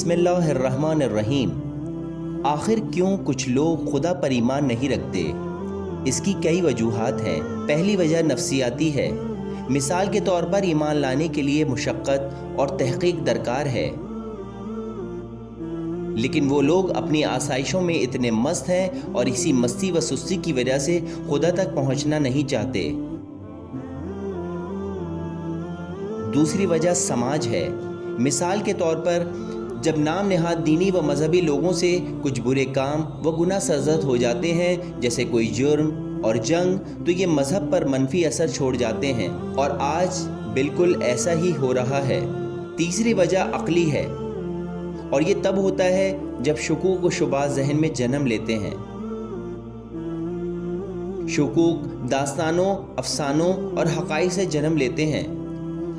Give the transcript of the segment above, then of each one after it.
بسم اللہ الرحمن الرحیم۔ آخر کیوں کچھ لوگ خدا پر ایمان نہیں رکھتے؟ اس کی کئی وجوہات ہیں۔ پہلی وجہ نفسیاتی ہے۔ مثال کے طور پر ایمان لانے کے لیے مشقت اور تحقیق درکار ہے، لیکن وہ لوگ اپنی آسائشوں میں اتنے مست ہیں اور اسی مستی و سستی کی وجہ سے خدا تک پہنچنا نہیں چاہتے۔ دوسری وجہ سماج ہے۔ مثال کے طور پر جب نام نہاد دینی و مذہبی لوگوں سے کچھ برے کام و گناہ سرزد ہو جاتے ہیں، جیسے کوئی جرم اور جنگ، تو یہ مذہب پر منفی اثر چھوڑ جاتے ہیں، اور آج بالکل ایسا ہی ہو رہا ہے۔ تیسری وجہ عقلی ہے، اور یہ تب ہوتا ہے جب شکوک و شبہات ذہن میں جنم لیتے ہیں۔ شکوک داستانوں، افسانوں اور حقائق سے جنم لیتے ہیں۔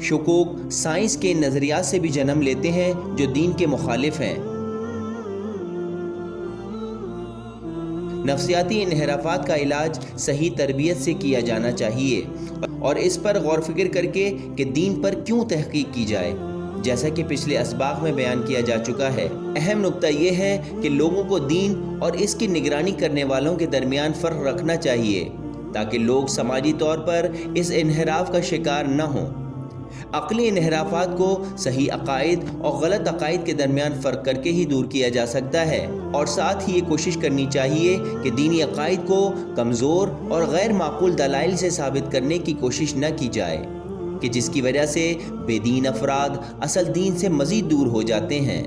شکوک سائنس کے نظریات سے بھی جنم لیتے ہیں جو دین کے مخالف ہیں۔ نفسیاتی انحرافات کا علاج صحیح تربیت سے کیا جانا چاہیے، اور اس پر غور فکر کر کے کہ دین پر کیوں تحقیق کی جائے، جیسا کہ پچھلے اسباق میں بیان کیا جا چکا ہے۔ اہم نکتہ یہ ہے کہ لوگوں کو دین اور اس کی نگرانی کرنے والوں کے درمیان فرق رکھنا چاہیے، تاکہ لوگ سماجی طور پر اس انحراف کا شکار نہ ہوں۔ عقلی انحرافات کو صحیح عقائد اور غلط عقائد کے درمیان فرق کر کے ہی دور کیا جا سکتا ہے، اور ساتھ ہی یہ کوشش کرنی چاہیے کہ دینی عقائد کو کمزور اور غیر معقول دلائل سے ثابت کرنے کی کوشش نہ کی جائے، کہ جس کی وجہ سے بے دین افراد اصل دین سے مزید دور ہو جاتے ہیں۔